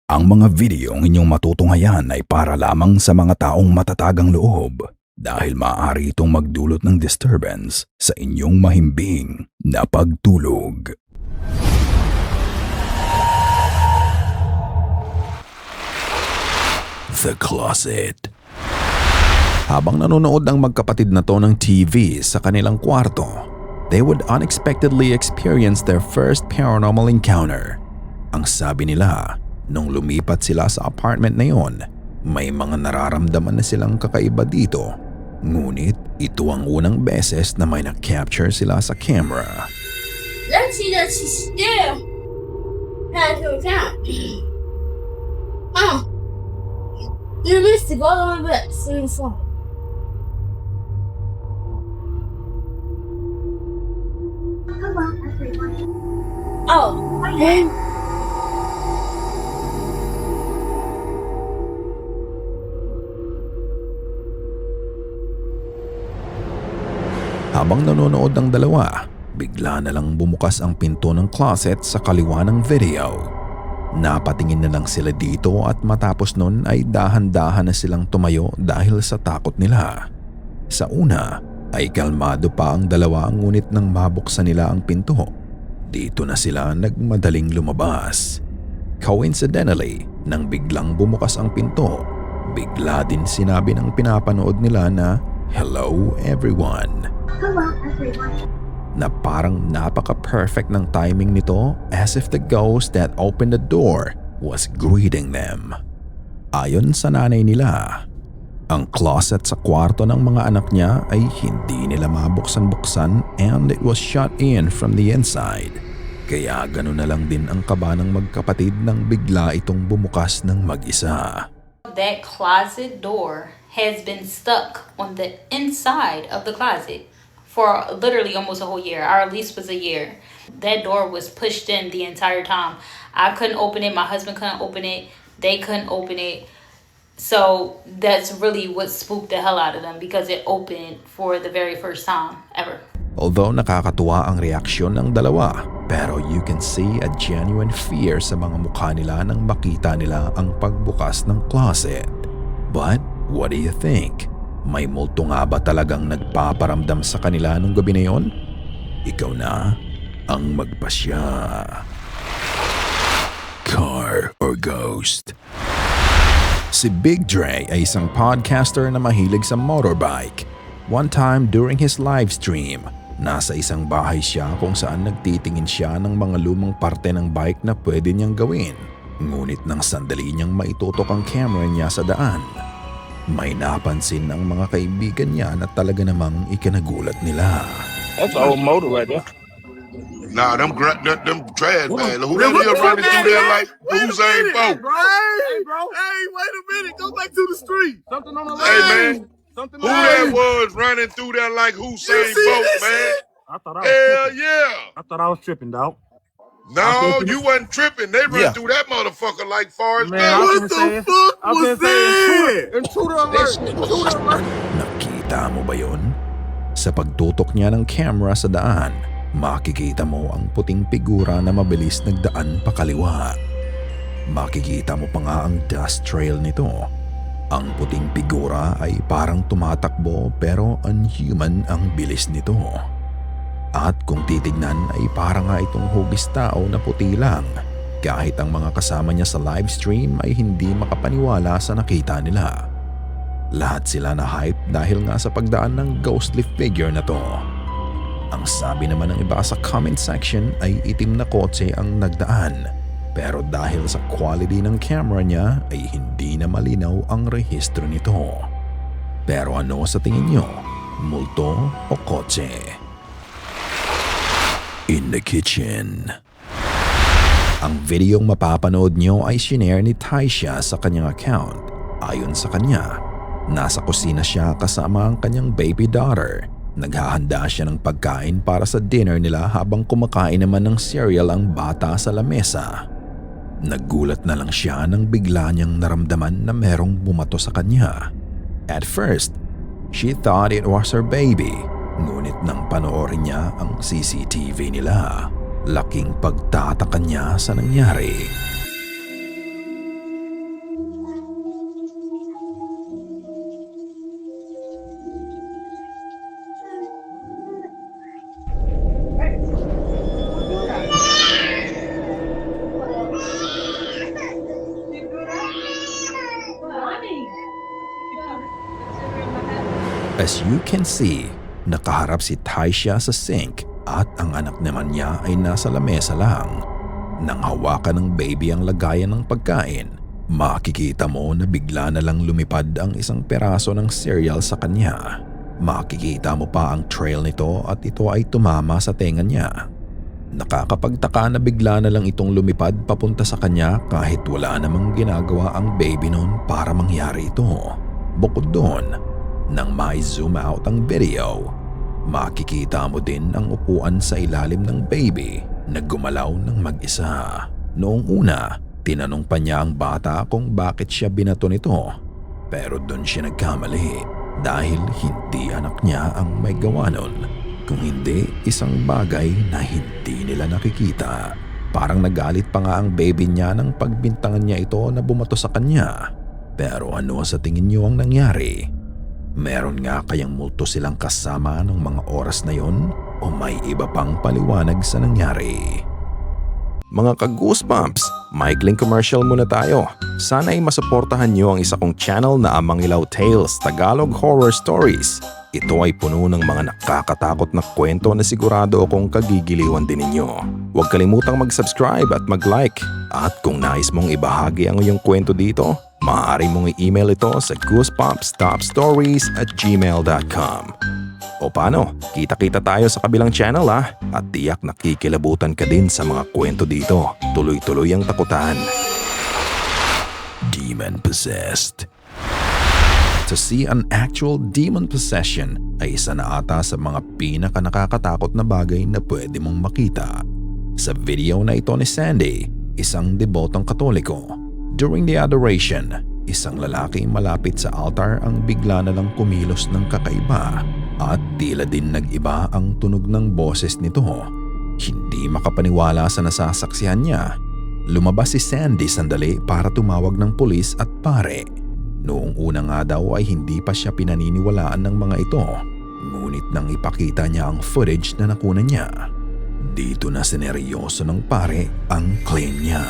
Ang mga videong inyong matutunghayan ay para lamang sa mga taong matatagang loob dahil maaari itong magdulot ng disturbance sa inyong mahimbing na pagtulog. The Closet. Habang nanonood ang magkapatid na to ng TV sa kanilang kwarto, they would unexpectedly experience their first paranormal encounter. Ang sabi nila, nung lumipat sila sa apartment na yon, may mga nararamdaman na silang kakaiba dito. Ngunit ito ang unang beses na may na-capture sila sa camera. Let's see that she still has her account. You missed it. Go on back. Sing the song. Hello, everyone. Oh, hey. Habang nanonood ang dalawa, bigla na lang bumukas ang pinto ng closet sa kaliwa ng video. Napatingin na lang sila dito at matapos nun ay dahan-dahan na silang tumayo dahil sa takot nila. Sa una ay kalmado pa ang dalawa ngunit nang mabuksan nila ang pinto, dito na sila nagmadaling lumabas. Coincidentally, nang biglang bumukas ang pinto, bigla din sinabi ng pinapanood nila na, "Hello everyone." Hello, everyone. Na parang napaka-perfect ng timing nito as if the ghost that opened the door was greeting them. Ayon sa nanay nila, ang closet sa kwarto ng mga anak niya ay hindi nila mabuksan-buksan and it was shut in from the inside. Kaya gano'n na lang din ang kaba ng magkapatid nang bigla itong bumukas ng mag-isa. That closet door has been stuck on the inside of the closet for literally almost a whole year. Our lease was a year. That door was pushed in the entire time. I couldn't open it. My husband couldn't open it. They couldn't open it. So that's really what spooked the hell out of them because it opened for the very first time ever. Although nakakatuwa ang reaksyon ng dalawa, pero you can see a genuine fear sa mga mukha nila nang makita nila ang pagbukas ng closet. But what do you think? May multo nga ba talagang nagpaparamdam sa kanila nung gabi na yon? Ikaw na ang magpasya. Car or Ghost? Si Big Dre ay isang podcaster na mahilig sa motorbike. One time during his live stream, nasa isang bahay siya kung saan nagtitingin siya ng mga lumang parte ng bike na pwede niyang gawin. Ngunit nang sandali niyang maitutok ang camera niya sa daan, may napansin ng mga kaibigan niya na talaga namang ikinagulat nila. That's an old motor right there. Nah, them trash bags. Who that is running through there like Usain Bolt? Hey, bro. Hey, wait a minute. Go back to the street. Something on the Hey, man. Something Who that was running through there like Usain Bolt, man? I thought I was Hell tripping. yeah. I thought I was tripping, dog. No, you wasn't tripping. They run through that motherfucker like Forrest Man, Gump. what the fuck was that? Intruder alert. Intruder alert. Nakita mo ba yun? Sa pagtutok niya ng camera sa daan, makikita mo ang puting figura na mabilis nagdaan pakaliwa. Makikita mo pa nga ang dust trail nito. Ang puting figura ay parang tumatakbo pero unhuman ang bilis nito. At kung titignan ay parang nga itong hugis tao na puti lang. Kahit ang mga kasama niya sa live stream ay hindi makapaniwala sa nakita nila. Lahat sila na hype dahil nga sa pagdaan ng ghostly figure na to. Ang sabi naman ng iba sa comment section ay itim na kotse ang nagdaan. Pero dahil sa quality ng camera niya ay hindi na malinaw ang rehistro nito. Pero ano sa tingin nyo? Multo o kotse? In the kitchen. Ang videong mapapanood nyo ay shinare ni Taisha sa kanyang account. Ayon sa kanya, nasa kusina siya kasama ang kanyang baby daughter. Naghahanda siya ng pagkain para sa dinner nila habang kumakain naman ng cereal ang bata sa lamesa. Naggulat na lang siya nang bigla niyang naramdaman na merong bumato sa kanya. At first, she thought it was her baby. Ngunit nang panoorin niya ang CCTV nila, laking pagtataka niya sa nangyari. As you can see, nakaharap si Taisha sa sink at ang anak naman niya ay nasa lamesa lang. Nang hawakan ng baby ang lagayan ng pagkain, makikita mo na bigla na lang lumipad ang isang peraso ng cereal sa kanya. Makikita mo pa ang trail nito at ito ay tumama sa tenga niya. Nakakapagtaka na bigla na lang itong lumipad papunta sa kanya kahit wala namang ginagawa ang baby noon para mangyari ito. Bukod doon, nang mai-zoom out ang video, makikita mo din ang upuan sa ilalim ng baby na gumalaw ng mag-isa. Noong una, tinanong pa niya ang bata kung bakit siya binato nito. Pero doon siya nagkamali dahil hindi anak niya ang may gawa nun, kung hindi isang bagay na hindi nila nakikita. Parang nagalit pa nga ang baby niya nang pagbintangan niya ito na bumato sa kanya. Pero ano sa tingin niyo ang nangyari? Meron nga kayang multo silang kasama ng mga oras na yon o may iba pang paliwanag sa nangyari? Mga ka-Goosebumps, maikling commercial muna tayo. Sana ay masuportahan niyo ang isa kong channel na Amang Ilaw Tales Tagalog Horror Stories. Ito ay puno ng mga nakakatakot na kwento na sigurado akong kagigiliwan din ninyo. Huwag kalimutang mag-subscribe at mag-like. At kung nais mong ibahagi ang iyong kwento dito, maaari mong i-email ito sa goosebumpstopstories@gmail.com. O paano, kita-kita tayo sa kabilang channel at tiyak nakikilabutan ka din sa mga kwento dito. Tuloy-tuloy ang takutan. Demon Possessed. To see an actual demon possession ay isa na ata sa mga pinaka-nakakatakot na bagay na pwede mong makita. Sa video na ito ni Sandy, isang debotong Katoliko, during the adoration, isang lalaki malapit sa altar ang bigla na lang kumilos ng kakaiba at tila din nag-iba ang tunog ng boses nito. Hindi makapaniwala sa nasasaksihan niya. Lumabas si Sandy sandali para tumawag ng pulis at pare. Noong una nga daw ay hindi pa siya pinaniniwalaan ng mga ito. Ngunit nang ipakita niya ang footage na nakuna niya, dito na sineryoso ng pare ang claim niya.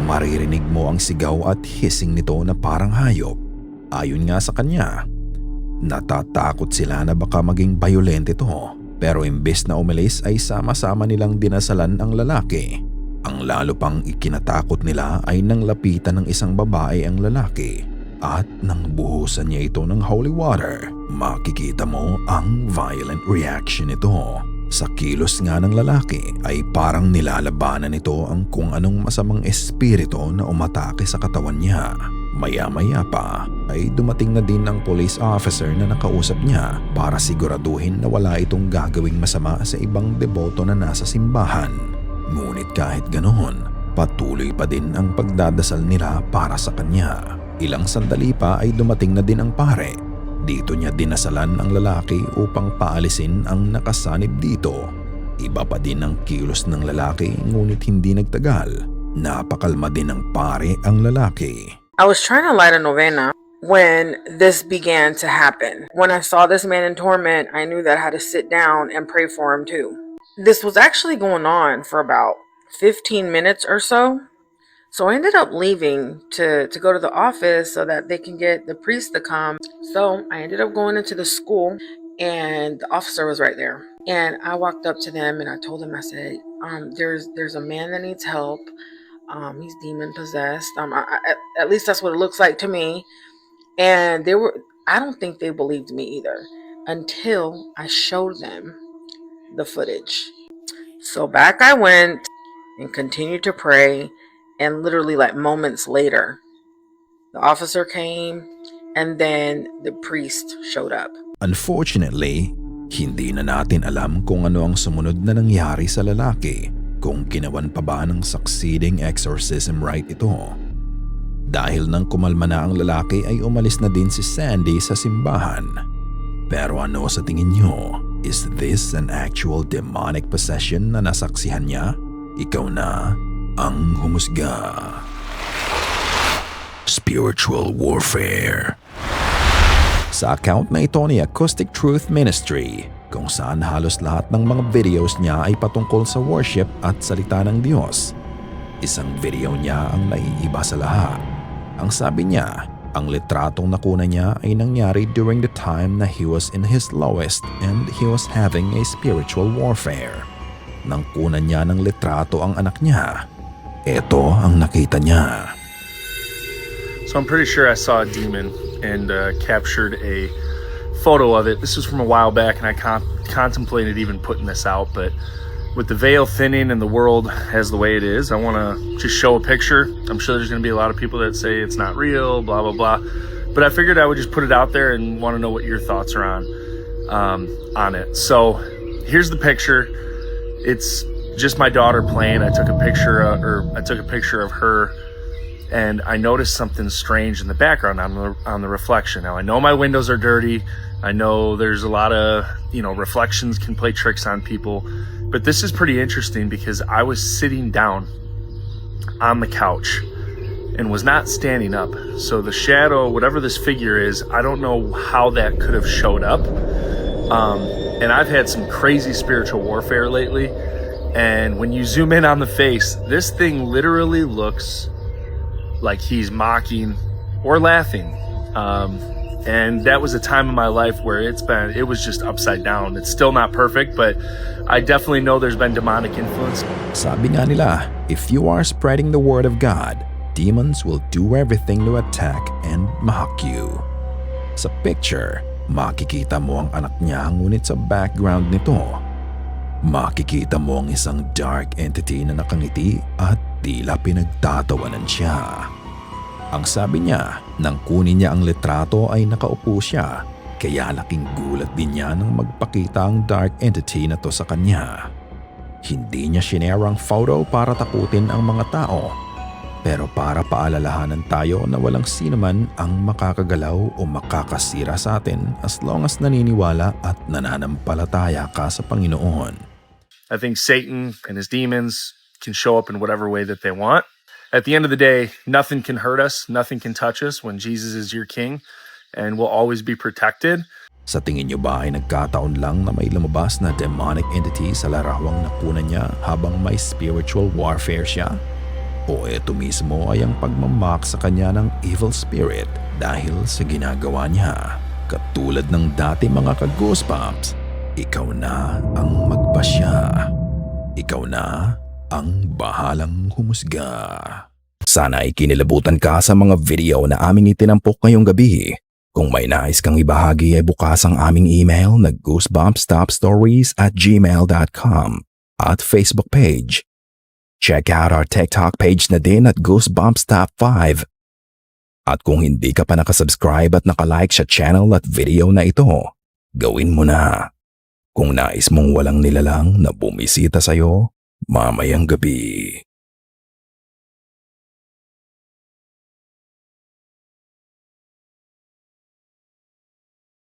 Maririnig mo ang sigaw at hissing nito na parang hayop. Ayon nga sa kanya, natatakot sila na baka maging violent ito. Pero imbes na umalis ay sama-sama nilang dinasalan ang lalaki. Ang lalo pang ikinatakot nila ay nang lapitan ng isang babae ang lalaki at nang buhusan niya ito ng holy water, makikita mo ang violent reaction nito. Sa kilos nga ng lalaki ay parang nilalabanan nito ang kung anong masamang espiritu na umatake sa katawan niya. Maya-maya pa ay dumating na din ang police officer na nakausap niya para siguraduhin na wala itong gagawing masama sa ibang deboto na nasa simbahan. Ngunit kahit ganoon, patuloy pa din ang pagdadasal nila para sa kanya. Ilang sandali pa ay dumating na din ang pare. Dito niya dinasalan ang lalaki upang paalisin ang nakasanib dito. Iba pa din ang kilos ng lalaki ngunit hindi nagtagal. Napakalma din ng pare ang lalaki. I was trying to light a novena when this began to happen. When I saw this man in torment, I knew that I had to sit down and pray for him too. This was actually going on for about 15 minutes or so. So I ended up leaving to go to the office so that they can get the priest to come. So I ended up going into the school and the officer was right there. And I walked up to them and I told him, I said, there's a man that needs help. He's demon possessed. At least that's what it looks like to me. And I don't think they believed me either until I showed them the footage. So back I went and continued to pray, and literally like moments later, the officer came and then the priest showed up. Unfortunately, hindi na natin alam kung ano ang sumunod na nangyari sa lalaki, kung ginawan pa ba ng succeeding exorcism rite ito. Dahil nang kumalma na ang lalaki ay umalis na din si Sandy sa simbahan. Pero ano sa tingin nyo? Is this an actual demonic possession na nasaksihan niya? Ikaw na ang humusga. Spiritual warfare. Sa account na ito ni Acoustic Truth Ministry, kung saan halos lahat ng mga videos niya ay patungkol sa worship at salita ng Diyos. Isang video niya ang naiiba sa lahat. Ang sabi niya, ang litratong nakuna niya ay nangyari during the time na he was in his lowest and he was having a spiritual warfare. Nang kunan niya ng litrato ang anak niya, ito ang nakita niya. So I'm pretty sure I saw a demon and captured a photo of it. This was from a while back and I contemplated even putting this out, but with the veil thinning and the world as the way it is, I want to just show a picture. I'm sure there's going to be a lot of people that say it's not real, blah, blah, blah. But I figured I would just put it out there and want to know what your thoughts are on it. So here's the picture. It's just my daughter playing. I took a picture of her, and I noticed something strange in the background on the reflection. Now I know my windows are dirty. I know there's a lot of, reflections can play tricks on people, but this is pretty interesting because I was sitting down on the couch and was not standing up. So the shadow, whatever this figure is, I don't know how that could have showed up. And I've had some crazy spiritual warfare lately. And when you zoom in on the face, this thing literally looks like he's mocking or laughing. And that was a time in my life where it was just upside down. It's still not perfect, but I definitely know there's been demonic influence. Sabi nga nila, if you are spreading the word of God, demons will do everything to attack and mock you. Sa picture, makikita mo ang anak niya, ngunit sa background nito, makikita mo ang isang dark entity na nakangiti at tila pinagtatawanan siya. Ang sabi niya, nang kunin niya ang litrato ay nakaupo siya, kaya laking gulat din niya nang magpakita ang dark entity na to sa kanya. Hindi niya shinare ang photo para takutin ang mga tao, pero para paalalahanan tayo na walang sino man ang makakagalaw o makakasira sa atin as long as naniniwala at nananampalataya ka sa Panginoon. I think Satan and his demons can show up in whatever way that they want. At the end of the day, nothing can hurt us, nothing can touch us when Jesus is your king, and we'll always be protected. Sa tingin niyo ba ay nagkataon lang na may lumabas na demonic entity sa larawang nakunan niya habang may spiritual warfare siya? O ito mismo ay ang pagmamak sa kanya ng evil spirit dahil sa ginagawa niya? Katulad ng dati mga ka-goosebumps, ikaw na ang magpasya. Ikaw na ang bahalang humusga. Sana ay kinilabutan ka sa mga video na aming itinampok ngayong gabi. Kung may nais kang ibahagi ay bukas ang aming email na goosebumpstopstories@gmail.com at Facebook page. Check out our TikTok page na din at goosebumpstop5. At kung hindi ka pa nakasubscribe at nakalike sa channel at video na ito, gawin mo na. Kung nais mong walang nilalang na bumisita sa'yo mamayang gabi.